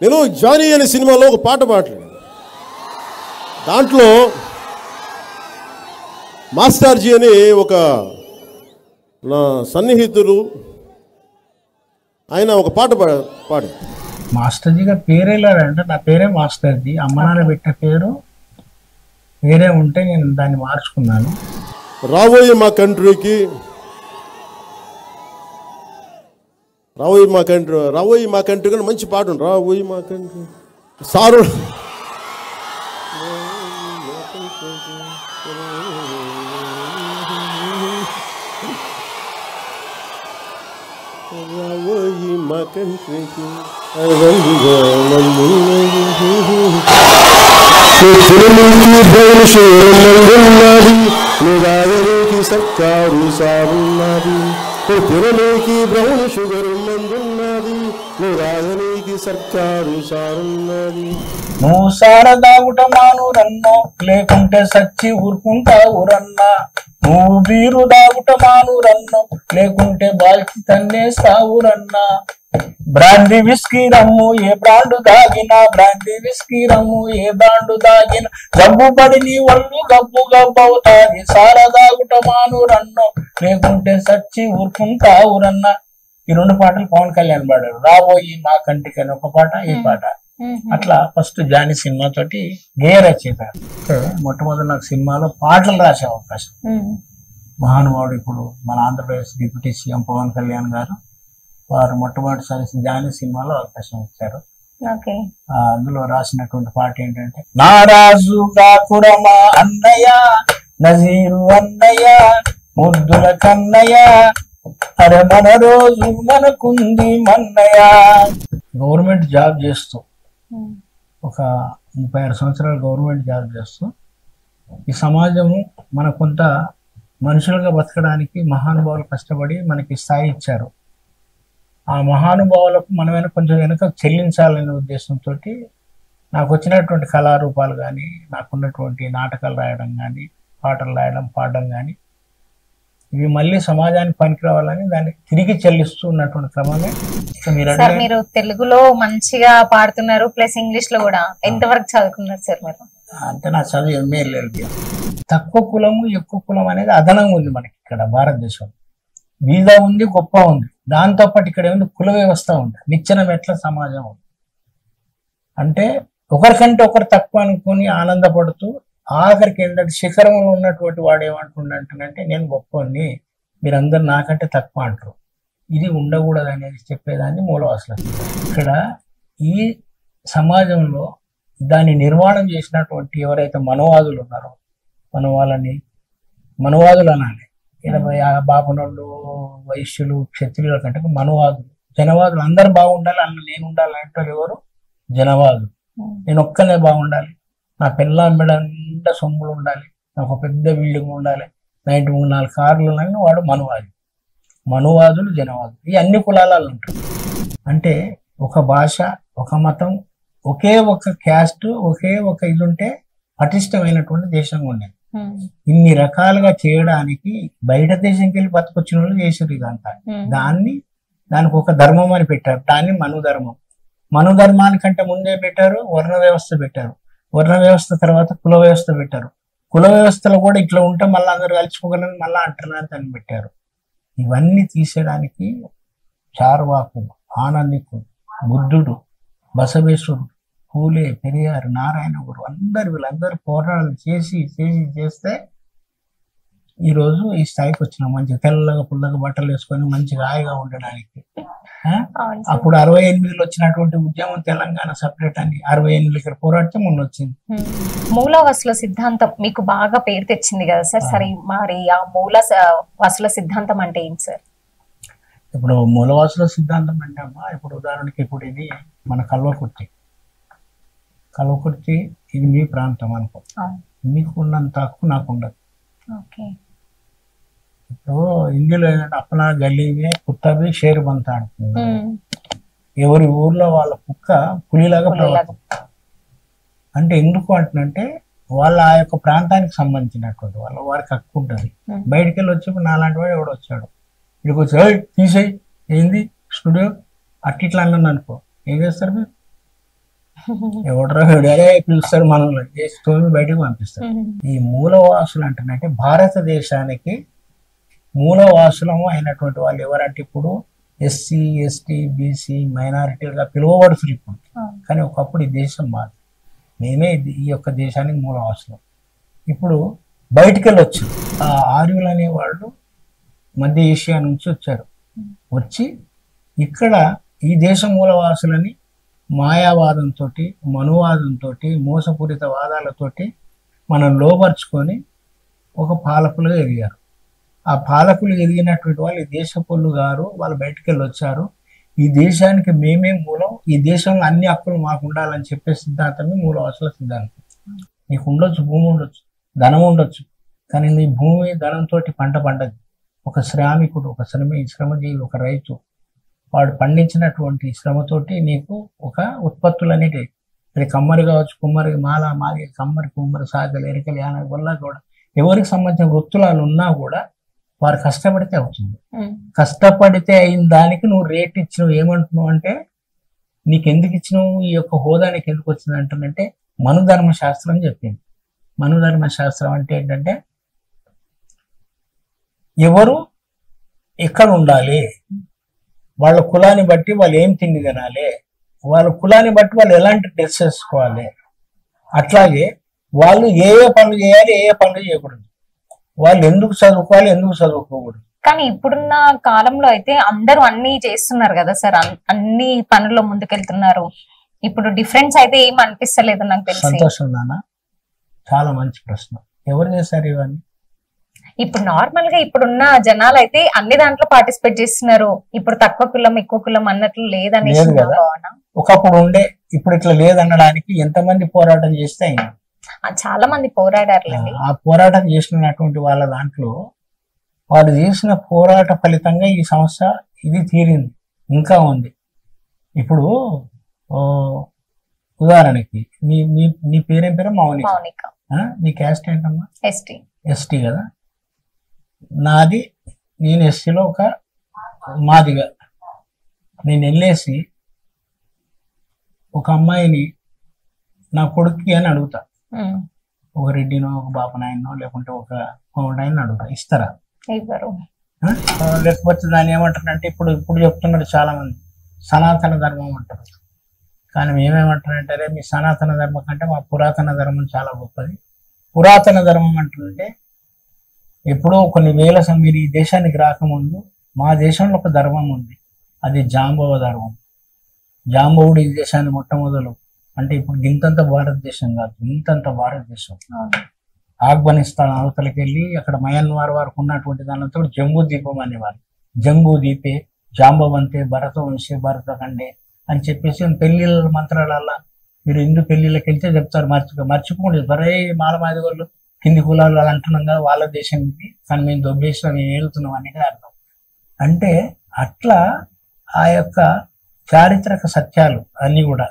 నేను జానీ అనే సినిమాలో ఒక పాట పాడలేను. దాంట్లో మాస్టర్జీ అని ఒక నా సన్నిహితుడు ఆయన ఒక పాట పాడి. మాస్టర్జీ గారు పేరే లేదంటే నా పేరే మాస్టర్జీ. అమ్మ నాన్న పెట్టిన పేరు వేరే ఉంటే నేను దాన్ని మార్చుకున్నాను. రాబోయే మా కంట్రీ కానీ మంచి పాట ఉంది. రాబోయే మా కంట్రీ సారు రాబోయే మా కంట్రీకి సర్కారు సారున్నది, పిల్లలకి బ్రౌన్ షుగర్ మందున్నది, రాజనీకి సర్కారు సారున్నది. నువ్వు సారదాగుట మానురన్నో, లేకుంటే సచ్చి ఊరుకుంటావురన్నా. నువ్వు బీరు దాగుట మానురన్నో, లేకుంటే బాల్చి తన్నేస్తావురన్నా. బ్రాండీ విస్కీ రమ్ము ఏ బ్రాండు దాగినా, బ్రాండీ విస్కీ రమ్ము ఏ బ్రాండు దాగినా, జబ్బు పడి నీ ఒళ్ళు గబ్బు గబ్బవుతాది. సారదాగుట మానురన్నో, లేకుంటే సచ్చి ఊరుకుంటావురన్నా. ఈ రెండు పాటలు పవన్ కళ్యాణ్ పాడారు. రాబోయి మా కంటికి అని ఒక పాట, ఈ పాట. అట్లా ఫస్ట్ జానీ సినిమా తోటి గేయ రచయిత. మొట్టమొదటి నాకు సినిమాలో పాటలు రాసే అవకాశం. మహానుభావుడు ఇప్పుడు మన ఆంధ్రప్రదేశ్ డిప్యూటీ సీఎం పవన్ కళ్యాణ్ గారు వారు మొట్టమొదటిసారి జానీ సినిమాలో అవకాశం ఇచ్చారు. అందులో రాసినటువంటి పాట ఏంటంటే, నారాజు కాకురమా అన్నయ్య, నజీరు అన్నయ్య, ముద్దుల కన్నయ్య, అరే మన రోజు మనకుంది మన్నయ్య. గవర్నమెంట్ జాబ్ చేస్తూ ఒక 36 సంవత్సరాలు గవర్నమెంట్ జాబ్ చేస్తూ ఈ సమాజము మన కొంత మనుషులుగా బతకడానికి మహానుభావులు కష్టపడి మనకి స్థాయి ఇచ్చారు. ఆ మహానుభావులకు మనమైనా కొంచెం వెనుక చెల్లించాలనే ఉద్దేశంతో నాకు వచ్చినటువంటి కళారూపాలు కానీ, నాకున్నటువంటి నాటకాలు రాయడం కానీ, పాటలు రాయడం పాడడం కానీ, ఇవి మళ్ళీ సమాజానికి పనికి రావాలని దాన్ని తిరిగి చెల్లిస్తూ ఉన్నటువంటి క్రమమే. మీరు తెలుగులో మంచిగా పాడుతున్నారు, ప్లస్ ఇంగ్లీష్ లో కూడా. ఎంతవరకు చదువుకున్నారు సార్ మీరు? అంటే నా చదువు MA LLB. తక్కువ కులము ఎక్కువ కులం అనేది అదనంగా ఉంది మనకి ఇక్కడ భారతదేశం. వీజా ఉంది, గొప్ప ఉంది. దాంతోపాటు ఇక్కడ ఏముంది, కుల వ్యవస్థ ఉంది, నిచ్చెన మెట్ల సమాజం ఉంది. అంటే ఒకరికంటే ఒకరు తక్కువ అనుకుని ఆనందపడుతూ ఆఖరికి ఏంటంటే శిఖరంలో ఉన్నటువంటి వాడు ఏమంటుండంటే నేను గొప్పని, మీరందరు నాకంటే తక్కువ అంటారు. ఇది ఉండకూడదు అనేది చెప్పేదాన్ని మూలవాసుల. ఇక్కడ ఈ సమాజంలో దాన్ని నిర్మాణం చేసినటువంటి ఎవరైతే మనవాదులు ఉన్నారో, మనవాదులు అనాలి. 80 బాపనోళ్ళు, వైశ్యులు, క్షత్రియుల కంటే మనవాదులు, జనవాదులు. అందరు బాగుండాలి, అందులో నేను ఉండాలి అంటారు. ఎవరు? జనవాదులు. నేను ఒక్కనే బాగుండాలి, నా పిల్ల మెడ నిండా సొమ్ములు ఉండాలి, నాకు పెద్ద బిల్డింగ్ ఉండాలి, 93 కార్లు ఉన్నాయని వాడు మనువాదులు, జనవాదులు. ఈ అన్ని కులాలలో ఉంటారు. అంటే ఒక భాష, ఒక మతం, ఒకే ఒక క్యాస్ట్, ఒకే ఒక ఇది ఉంటే పటిష్టమైనటువంటి దేశంగా ఉండేది. ఇన్ని రకాలుగా చేయడానికి బయట దేశంకి వెళ్ళి బతుకొచ్చిన వాళ్ళు చేసారు ఇదంతా. దానికి ఒక ధర్మం అని పెట్టారు. దాన్ని మనుధర్మానికంటే ముందే పెట్టారు వర్ణ వ్యవస్థ పెట్టారు. వర్ణ వ్యవస్థ తర్వాత కుల వ్యవస్థ పెట్టారు. కుల వ్యవస్థలో కూడా ఇట్లా ఉంటే మళ్ళీ అందరు కలిసిపోగలని మళ్ళీ అంటున్నారు అని పెట్టారు. ఇవన్నీ తీసేయడానికి చార్వాకులు, ఆనందికులు, బుద్ధుడు, బసవేశ్వరుడు, పూలే, పెరియార్, నారాయణ గురు వీళ్ళందరూ పోరాటాలు చేస్తే ఈరోజు ఈ స్థాయికి వచ్చినాం. మంచిగా తెల్లగా పుల్లగా బట్టలు వేసుకొని మంచిగా హాయిగా ఉండడానికి. అప్పుడు 68లో వచ్చినటువంటి ఉద్యమం తెలంగాణ సపరేట్ అని 68 ఇక్కడ పోరాడితే మొన్న వచ్చింది. మూలవాసుల సిద్ధాంతం మీకు బాగా పేరు తెచ్చింది కదా సార్. సరే మరి ఆ మూలవాసుల సిద్ధాంతం అంటే ఏంటి సార్? ఇప్పుడు మూలవాసుల సిద్ధాంతం అంటే అమ్మా, ఇప్పుడు ఉదాహరణకి ఇప్పుడు ఇది మన కల్వకుర్తి ఇది మీ ప్రాంతం అనుకో, మీకు ఉన్నంత హక్కు నాకు ఉండదు. ఇప్పుడు హిందీలో ఏంటంటే అప్పనా గల్లీవే కుత్తవి షేరు బంత అంటుంది. ఎవరి ఊర్లో వాళ్ళ కుక్క పులిలాగా ప్రవర్తిస్తుంది. అంటే ఎందుకు అంటున్నంటే వాళ్ళ ఆ యొక్క ప్రాంతానికి సంబంధించినటువంటి వారికి హక్కు ఉంటుంది. బయటికి వెళ్ళి వచ్చి నాలాంటి వాడు ఎవడు వచ్చాడు, ఇక్కడికి వచ్చి తీసేయి ఏంది స్టూడియో అట్టిట్లా అన్నాను అనుకో, ఏం చేస్తారు మీరు? ఎవడరా వీడే పిలుస్తారు, మనల్ని చేసి తోమి బయటకు పంపిస్తారు. ఈ మూలవాసులు అంటున్నట్టే భారతదేశానికి మూలవాసులము అయినటువంటి వాళ్ళు ఎవరంటే ఇప్పుడు ఎస్సీ, ఎస్టీ, బీసీ, మైనారిటీలుగా పిలువబడుతుంది ఇప్పుడు. కానీ ఒకప్పుడు ఈ దేశం మాది, మేమే ఈ యొక్క దేశానికి మూలవాసులం. ఇప్పుడు బయటికి వెళ్ళొచ్చు. ఆ ఆర్యులు అనేవాళ్ళు మధ్య ఏషియా నుంచి వచ్చారు. వచ్చి ఇక్కడ ఈ దేశ మూలవాసులని మాయావాదంతో, మనువాదంతో, మోసపూరిత వాదాలతోటి మనం లోపరుచుకొని ఒక పాలకులుగా ఎదిగారు. ఆ పాలకులు ఎదిగినటువంటి వాళ్ళు ఈ దేశపొల్లు గారు వాళ్ళు బయటికి వెళ్ళి వచ్చారు. ఈ దేశానికి మేమే మూలం, ఈ దేశంలో అన్ని హక్కులు మాకు ఉండాలని చెప్పే సిద్ధాంతమే మూలవాసుల సిద్ధాంతం. నీకు ఉండొచ్చు, భూమి ఉండొచ్చు, ధనం ఉండొచ్చు, కానీ నీ భూమి ధనంతో పంట పండదు. ఒక శ్రామికుడు, ఒక శ్రమజీవి, ఒక రైతు వాడు పండించినటువంటి శ్రమతోటి నీకు ఒక ఉత్పత్తులు అనేటివి, అది కమ్మరి కావచ్చు, కుమ్మరి, మాల, మాది, కమ్మరి, కుమ్మరి, సాగలు, ఎరికలు, యాన వల్ల కూడా ఎవరికి సంబంధించిన వృత్తులు ఉన్నా కూడా వారు కష్టపడితే అవుతుంది. కష్టపడితే అయిన దానికి నువ్వు రేట్ ఇచ్చినావు. ఏమంటున్నావు అంటే నీకు ఎందుకు ఇచ్చినావు, ఈ యొక్క హోదా నీకు ఎందుకు వచ్చింది అంటుందంటే మనుధర్మ శాస్త్రం చెప్పింది. మనుధర్మ శాస్త్రం అంటే ఏంటంటే ఎవరు ఎక్కడ ఉండాలి, వాళ్ళ కులాన్ని బట్టి వాళ్ళు ఏం తిండి తినాలి, వాళ్ళ కులాన్ని బట్టి వాళ్ళు ఎలాంటి డ్రెస్ వేసుకోవాలి, అట్లాగే వాళ్ళు ఏ ఏ పనులు చేయాలి, ఏ ఏ పనులు చేయకూడదు, వాళ్ళు ఎందుకు చదువుకోవాలి, ఎందుకు చదువుకోకూడదు. కానీ ఇప్పుడున్న కాలంలో అయితే అందరూ అన్ని చేస్తున్నారు కదా సార్, అన్ని పనుల్లో ముందుకెళ్తున్నారు. ఇప్పుడు డిఫరెన్స్ అయితే ఏం అనిపిస్తలేదు నాకు తెలిసి. సంతోషం నాన్న, చాలా మంచి ప్రశ్న. ఎవరు చేశారు ఇవన్నీ? ఇప్పుడు నార్మల్ గా ఇప్పుడున్న జనాలు అయితే అన్ని దాంట్లో పార్టిసిపేట్ చేస్తున్నారు. ఇప్పుడు తక్కువ కులం ఎక్కువ కులం అన్నట్లు లేదని ఒకప్పుడు ఉండే, ఇప్పుడు ఇట్లా లేదనడానికి ఎంతమంది పోరాటం చేస్తే అయినా చాలా మంది పోరాడారులేండి. ఆ పోరాటం చేసినటువంటి వాళ్ళ దాంట్లో వాళ్ళు చేసిన పోరాట ఫలితంగా ఈ సమస్య ఇది తీరింది, ఇంకా ఉంది. ఇప్పుడు ఉదాహరణకి నీ పేరేం పేరు? మౌనిక. నీ క్యాస్ట్ ఏంటమ్మా? ఎస్టీ. ఎస్టీ కదా. నాది, నేను ఎస్టీలో ఒక మాదిగా. నేను వెళ్ళేసి ఒక అమ్మాయిని నా కొడుక్కి అని అడుగుతా, ఒక రెడ్డినో, ఒక బాపనాయనో, లేకుంటే ఒక పౌండాయని అడుగుతా, ఇస్తారా? లేకపోతే దాన్ని ఏమంటారంటే ఇప్పుడు చెప్తున్నారు చాలా మంది సనాతన ధర్మం అంటారు. కానీ మేమేమంటారంటే మీ సనాతన ధర్మం కంటే మా పురాతన ధర్మం చాలా గొప్పది. పురాతన ధర్మం అంటుంటే ఎప్పుడో కొన్ని వేల మీరు ఈ దేశానికి రాకముందు మా దేశంలో ఒక ధర్మం ఉంది, అది జాంబవ ధర్మం. జాంబవుడు ఈ దేశాన్ని మొట్టమొదలు, అంటే ఇప్పుడు ఇంతంత భారతదేశం కాదు, ఇంతంత భారతదేశం, ఆఫ్ఘనిస్తాన్ అవతలకి వెళ్ళి అక్కడ మయన్మార్ వరకు ఉన్నటువంటి దానితో జంబూ ద్వీపం అనేవారు. జంబూ ద్వీపే జాంబవంతే భరత వంశే భరత ఖండే అని చెప్పేసి పెళ్లిళ్ళ మంత్రాలల్లా మీరు హిందూ పెళ్లిళ్ళకి వెళ్తే చెప్తారు, మర్చిపోండి బరే మాలమాది వాళ్ళు కింది కులాలు అలా అంటున్నాం కదా, వాళ్ళ దేశం ఇది, కానీ మేము దొబ్బేసి మేము వెళ్తున్నాం అనేది అర్థం. అంటే అట్లా ఆ యొక్క చారిత్రక సత్యాలు అన్ని కూడా